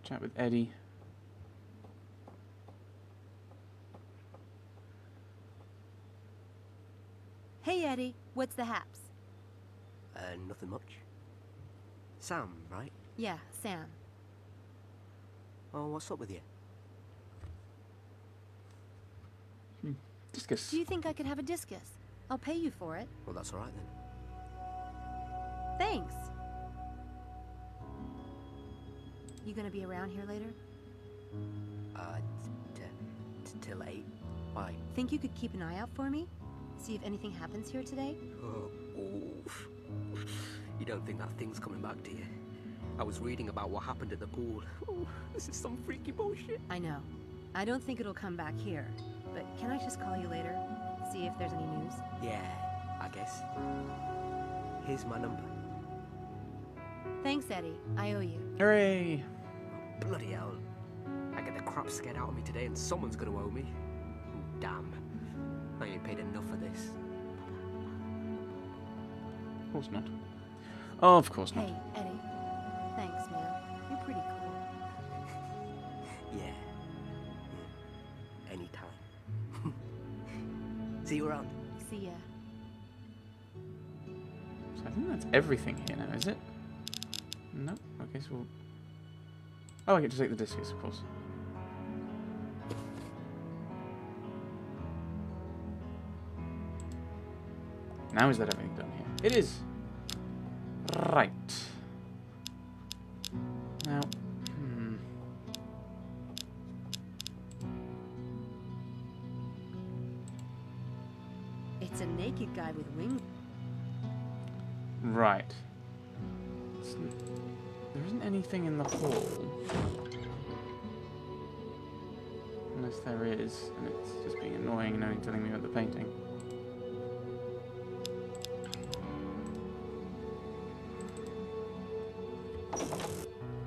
Chat with Eddie. Hey, Eddie. What's the haps? Nothing much. Sam, right? Yeah, Sam. Oh, what's up with you? Discus. Do you think I could have a discus? I'll pay you for it. Well, that's alright then. Thanks. You gonna be around here later? Till 8. Why? Think you could keep an eye out for me? See if anything happens here today? Oof. You don't think that thing's coming back, do you? I was reading about what happened at the pool. Ooh, this is some freaky bullshit. I know. I don't think it'll come back here. But can I just call you later? See if there's any news? Yeah, I guess. Here's my number. Thanks, Eddie. I owe you. Hooray! Bloody hell. I get the crap scared out of me today and someone's gonna owe me. Damn. I ain't paid enough for this. Of course not. Oh, of course not. Hey, Eddie. Thanks, man. You're pretty cool. Yeah. Anytime. See you around. See ya. So I think that's everything here now, is it? Nope. Okay, so we'll... Oh, I get to take the discus, of course. Now is that everything done here? It is! Right. Now, It's a naked guy with wings. right. There isn't anything in the hall. Unless there is, and it's just being annoying and only telling me about the painting.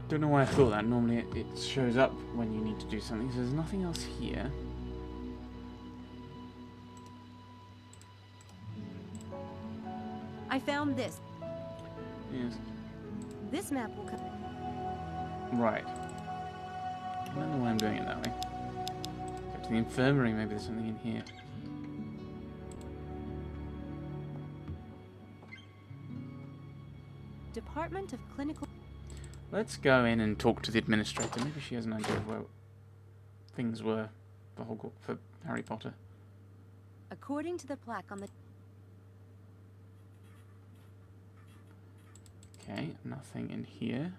Don't know why I thought that. Normally it shows up when you need to do something, so there's nothing else here. I found this. Yes. This map will come. Right. I don't know why I'm doing it that way. Go to the infirmary, maybe there's something in here. Department of Clinical... Let's go in and talk to the administrator. Maybe she has an idea of where things were for Harry Potter. According to the plaque on the... Okay, nothing in here.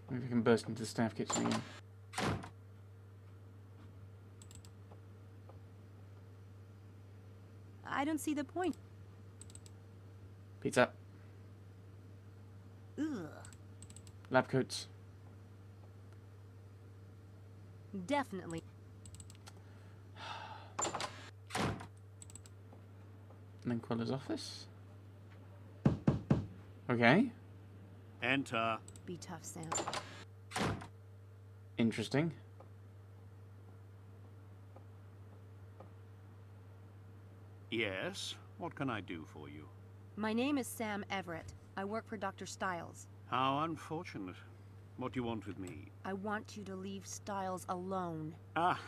Maybe we can burst into the staff kitchen again. I don't see the point. Pizza. Ugh. Lab coats. Definitely. And then Quella's office. Okay. Enter. Be tough, Sam. Interesting. Yes, what can I do for you? My name is Sam Everett. I work for Dr. Stiles. How unfortunate. What do you want with me? I want you to leave Stiles alone. Ah,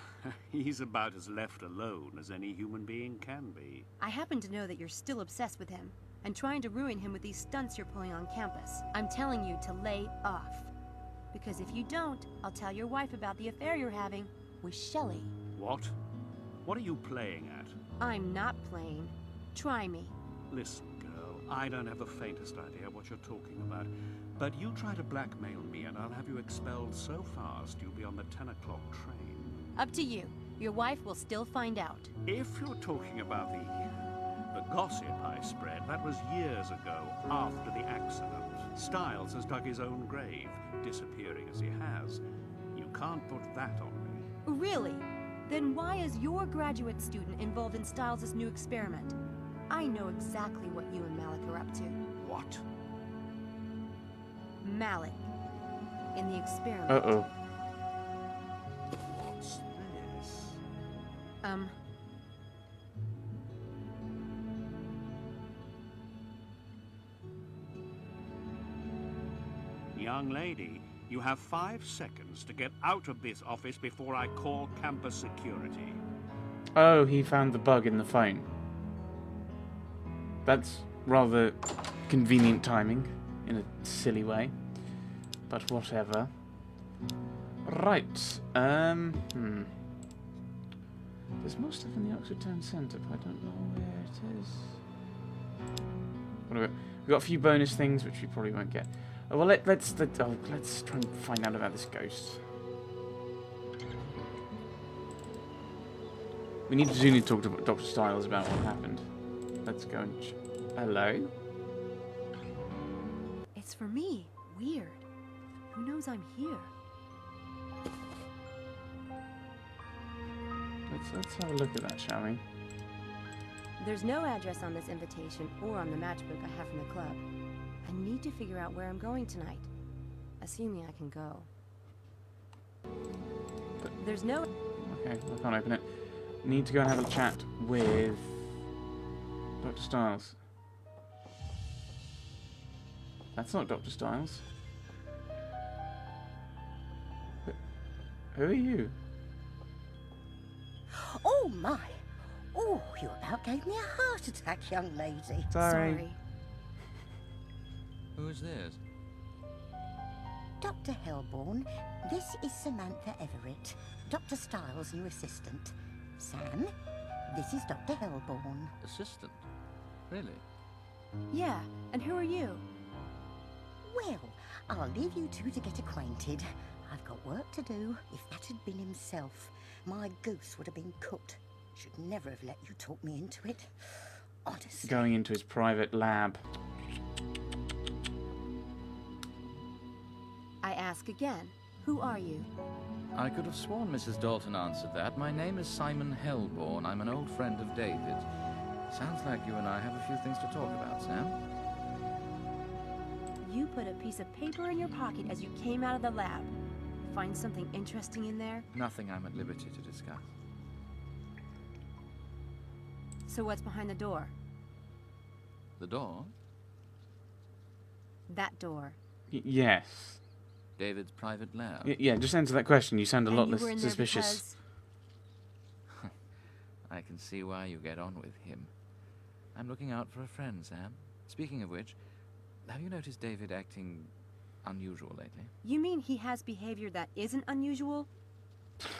he's about as left alone as any human being can be. I happen to know that you're still obsessed with him and trying to ruin him with these stunts you're pulling on campus. I'm telling you to lay off. Because if you don't, I'll tell your wife about the affair you're having with Shelley. What? What are you playing at? I'm not playing. Try me. Listen, girl, I don't have the faintest idea what you're talking about. But you try to blackmail me and I'll have you expelled so fast you'll be on the 10 o'clock train. Up to you. Your wife will still find out. If you're talking about the gossip I spread, that was years ago, after the accident. Stiles has dug his own grave, disappearing as he has. You can't put that on me. Really? Then why is your graduate student involved in Stiles' new experiment? I know exactly what you and Malik are up to. What? Malik. In the experiment. Uh-oh. What's this? Young lady, you have 5 seconds to get out of this office before I call campus security. Oh, he found the bug in the phone. That's rather convenient timing, in a silly way. But whatever. Right. There's more stuff in the Oxford Town Centre, but I don't know where it is. What have we got? We've got a few bonus things, which we probably won't get. Oh, well, let's try and find out about this ghost. We need to talk to Dr. Styles about what happened. Let's go and... Hello? It's for me. Weird. Who knows I'm here? Let's have a look at that, shall we? There's no address on this invitation or on the matchbook I have from the club. I need to figure out where I'm going tonight. Assuming I can go. There's no... Okay, I can't open it. Need to go and have a chat with Dr. Styles. That's not Dr. Styles. Who are you? Oh my! Oh, you about gave me a heart attack, young lady. Sorry. Who is this? Dr. Hellborn, this is Samantha Everett, Dr. Styles' new assistant. Sam, this is Dr. Hellborn. Assistant? Really? Yeah, and who are you? Well, I'll leave you two to get acquainted. I've got work to do. If that had been himself, my goose would have been cooked. Should never have let you talk me into it. Honestly. Going into his private lab. I ask again. Who are you? I could have sworn Mrs. Dalton answered that. My name is Simon Hellborn. I'm an old friend of David's. Sounds like you and I have a few things to talk about, Sam. You put a piece of paper in your pocket as you came out of the lab. Find something interesting in there? Nothing I'm at liberty to discuss. So what's behind the door? The door? That door. Yes. David's private lab. Yeah, just answer that question. You sound a lot And you were less in there suspicious. because... I can see why you get on with him. I'm looking out for a friend, Sam. Speaking of which, have you noticed David acting unusual lately? You mean he has behavior that isn't unusual?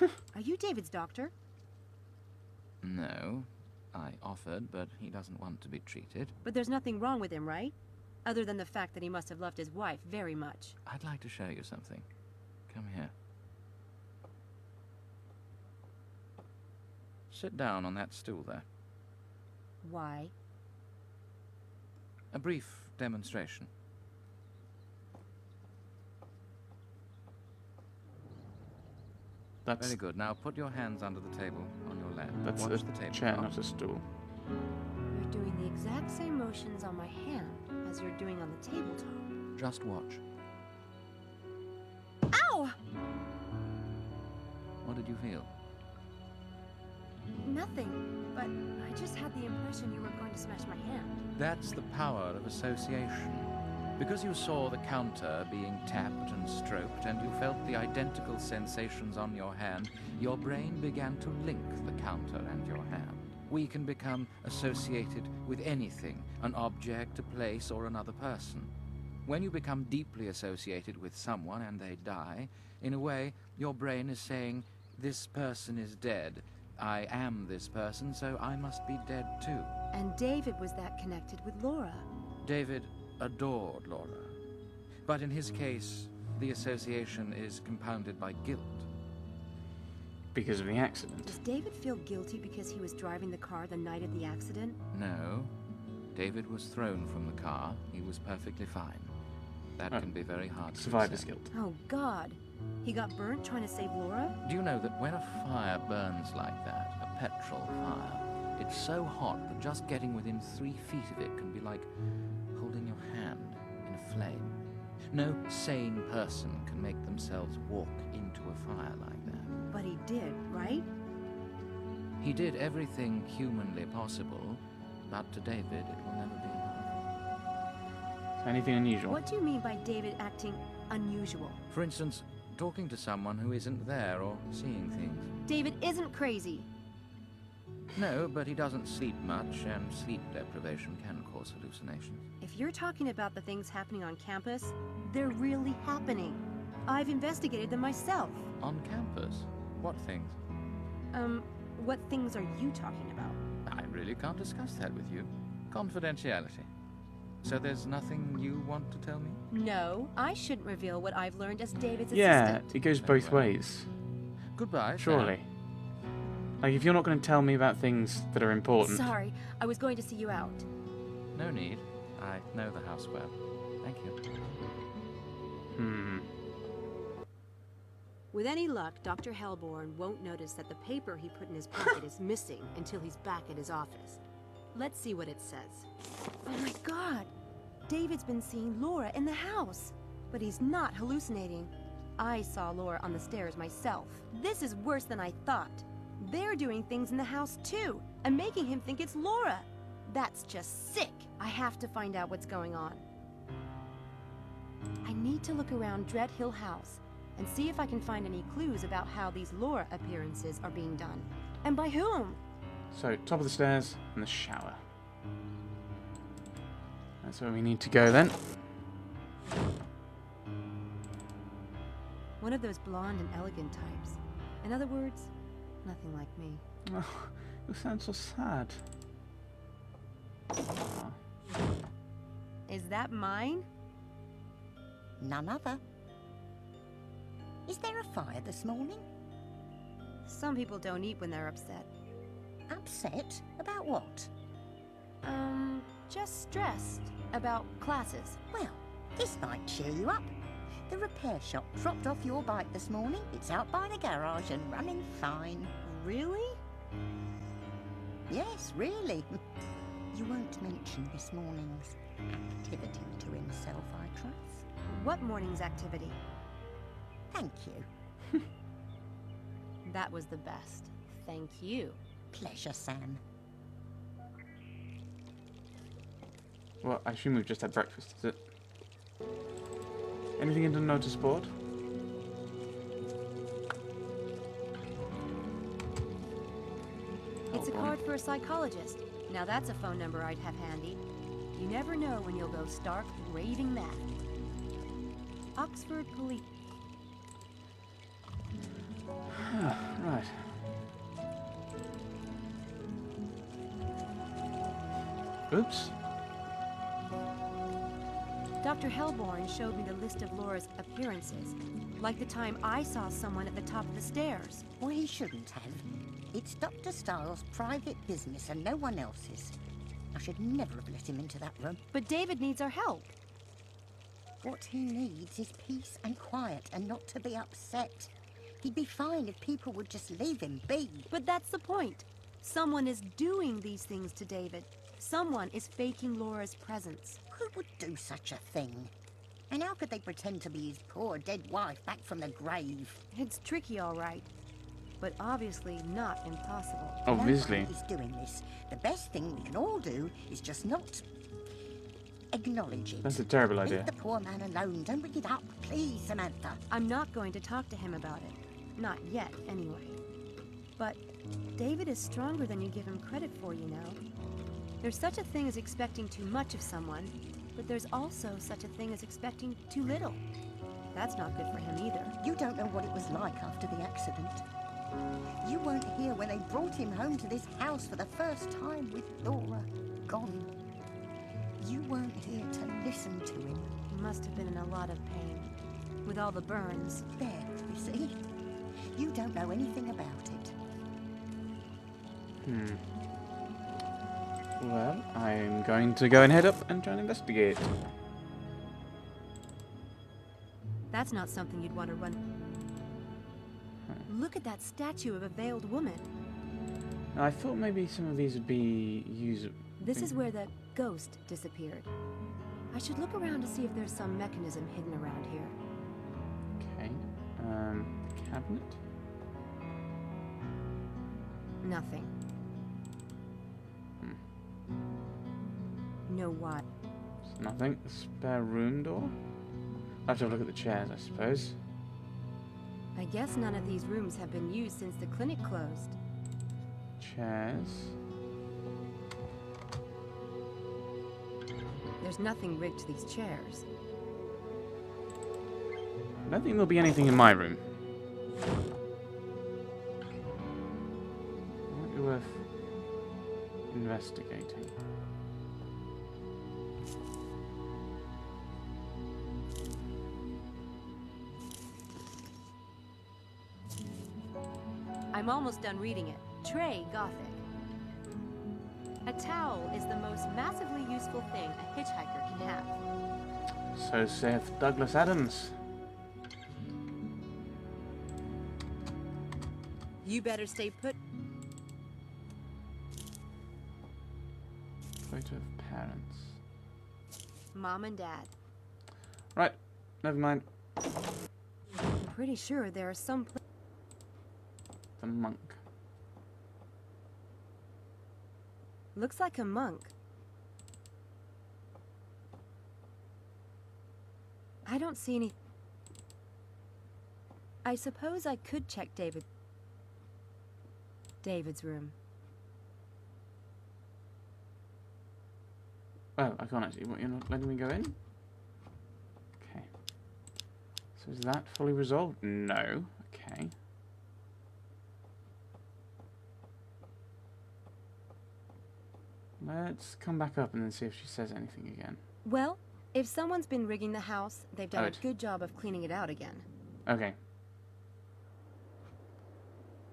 Are you David's doctor? No. I offered, but he doesn't want to be treated. But there's nothing wrong with him, right? Other than the fact that he must have loved his wife very much. I'd like to show you something. Come here. Sit down on that stool there. Why? A brief demonstration. That's Very good. Now put your hands under the table on your lap. that's Watch a the table. chair, not a stool. You're doing the exact same motions on my hand as you're doing on the tabletop. Just watch. Ow! What did you feel? Nothing, but I just had the impression you were going to smash my hand. That's the power of association. Because you saw the counter being tapped and stroked, and you felt the identical sensations on your hand, your brain began to link the counter and your hand. We can become associated with anything, an object, a place, or another person. When you become deeply associated with someone and they die, in a way, your brain is saying, this person is dead. I am this person, so I must be dead too. And David was that connected with Laura. David adored Laura. But in his case, the association is compounded by guilt. Because of the accident. Does David feel guilty because he was driving the car the night of the accident? No. David was thrown from the car. He was perfectly fine. That can be very hard to Survivor's accept. guilt. Oh, God. He got burnt trying to save Laura? Do you know that when a fire burns like that, a petrol fire, it's so hot that just getting within 3 feet of it can be like holding your hand in a flame. No sane person can make themselves walk into a fire like that. But he did, right? He did everything humanly possible, but to David it will never be enough. Anything unusual? What do you mean by David acting unusual? For instance, talking to someone who isn't there or seeing things. David isn't crazy. No, but he doesn't sleep much, and sleep deprivation can cause hallucinations. If you're talking about the things happening on campus, they're really happening. I've investigated them myself. On campus? What things? What things are you talking about? I really can't discuss that with you. Confidentiality. So there's nothing you want to tell me? No, I shouldn't reveal what I've learned as David's Yeah, assistant. it goes both ways. Goodbye, Surely. Sam. Like, if you're not going to tell me about things that are important. Sorry, I was going to see you out. No need. I know the house well. Thank you. With any luck, Dr. Hellborn won't notice that the paper he put in his pocket is missing until he's back at his office. Let's see what it says. Oh my god! David's been seeing Laura in the house! But he's not hallucinating. I saw Laura on the stairs myself. This is worse than I thought. They're doing things in the house too, and making him think it's Laura. That's just sick. I have to find out what's going on. I need to look around Dread Hill House and see if I can find any clues about how these Laura appearances are being done. And by whom? So, top of the stairs and the shower. That's where we need to go then. One of those blonde and elegant types. In other words, nothing like me. Oh, you sound so sad. Oh. Is that mine? None other. Is there a fire this morning? Some people don't eat when they're upset. Upset? About what? Just stressed about classes. Well, this might cheer you up. The repair shop dropped off your bike this morning. It's out by the garage and running fine. Really? Yes, really. You won't mention this morning's activity to himself, I trust. What morning's activity? Thank you. That was the best. Thank you. Pleasure, Sam. Well, I assume we've just had breakfast, is it? Anything into notice board? It's a card for a psychologist. Now that's a phone number I'd have handy. You never know when you'll go stark raving mad. Oxford Police. Right. Oops. Dr. Hellborn showed me the list of Laura's appearances, like the time I saw someone at the top of the stairs. Well, he shouldn't have. It's Dr. Styles' private business and no one else's. I should never have let him into that room. But David needs our help. What he needs is peace and quiet and not to be upset. He'd be fine if people would just leave him be. But that's the point. Someone is doing these things to David. Someone is faking Laura's presence. Who would do such a thing? And how could they pretend to be his poor dead wife back from the grave? It's tricky, all right. But obviously not impossible. Obviously. Nobody's doing this. The best thing we can all do is just not acknowledge it. That's a terrible idea. Leave the poor man alone. Don't bring it up, please, Samantha. I'm not going to talk to him about it. Not yet, anyway. But David is stronger than you give him credit for, you know. There's such a thing as expecting too much of someone, but there's also such a thing as expecting too little. That's not good for him either. You don't know what it was like after the accident. You weren't here when they brought him home to this house for the first time with Laura gone. You weren't here to listen to him. He must have been in a lot of pain, with all the burns. There, you see? You don't know anything about it. Well, I'm going to go and head up and try and investigate. That's not something you'd want to run. Look at that statue of a veiled woman. Now, I thought maybe some of these would be usable. This is where the ghost disappeared. I should look around to see if there's some mechanism hidden around here. Okay. Cabinet? Nothing. Know what? Nothing. Spare room door? I'll have to have a look at the chairs, I suppose. I guess none of these rooms have been used since the clinic closed. Chairs. There's nothing rigged to these chairs. I don't think there'll be anything in my room. Might be worth investigating. I'm almost done reading it. Trey Gothic. A towel is the most massively useful thing a hitchhiker can have. So saith Douglas Adams. You better stay put. Photo of parents. Mom and Dad. Right, never mind. I'm pretty sure there are some The monk. Looks like a monk. I don't see any. I suppose I could check David's room. Oh, I can't actually. What, you're not letting me go in? Okay. So is that fully resolved? No. Okay. Let's come back up and then see if she says anything again. Well, if someone's been rigging the house, they've done Oh, a good job of cleaning it out again. Okay.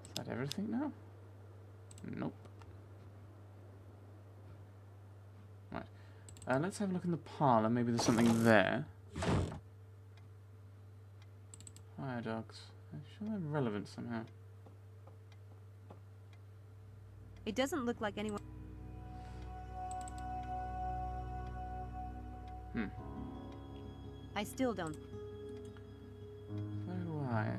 Is that everything now? Nope. Right. Let's have a look in the parlour. Maybe there's something there. Fire dogs. I'm sure they're relevant somehow. It doesn't look like anyone. I still don't. Very wise.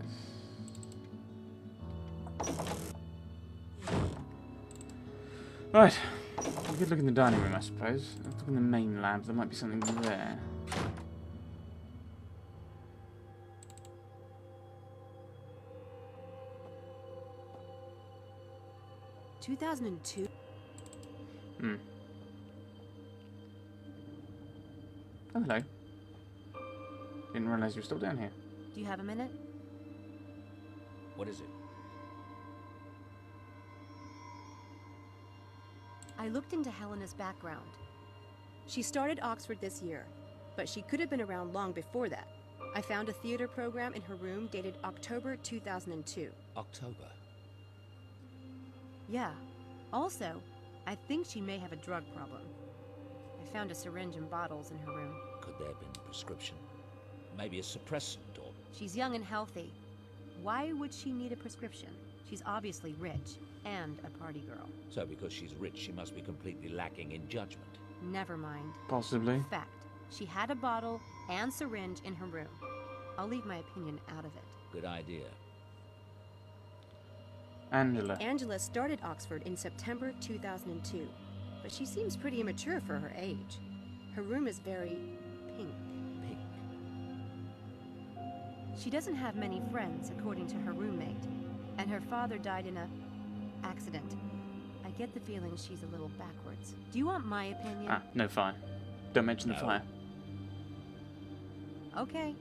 Right. We could look in the dining room, I suppose. Let's look in the main lab. There might be something there. — 2002. Hmm. Oh, hello. Didn't realise you were still down here. Do you have a minute? What is it? I looked into Helena's background. She started Oxford this year, but she could have been around long before that. I found a theater program in her room dated October 2002. October? Yeah. Also, I think she may have a drug problem. I found a syringe and bottles in her room. Could there have been a prescription? Maybe a suppressant or... She's young and healthy. Why would she need a prescription? She's obviously rich and a party girl. So because she's rich, she must be completely lacking in judgment. Never mind. Possibly. Fact. She had a bottle and syringe in her room. I'll leave my opinion out of it. Good idea. Angela. Angela started Oxford in September 2002, but she seems pretty immature for her age. Her room is very pink. Pink. She doesn't have many friends, according to her roommate, and her father died in a accident. I get the feeling she's a little backwards. Do you want my opinion? Ah, no fire. Don't mention the No. fire. Okay,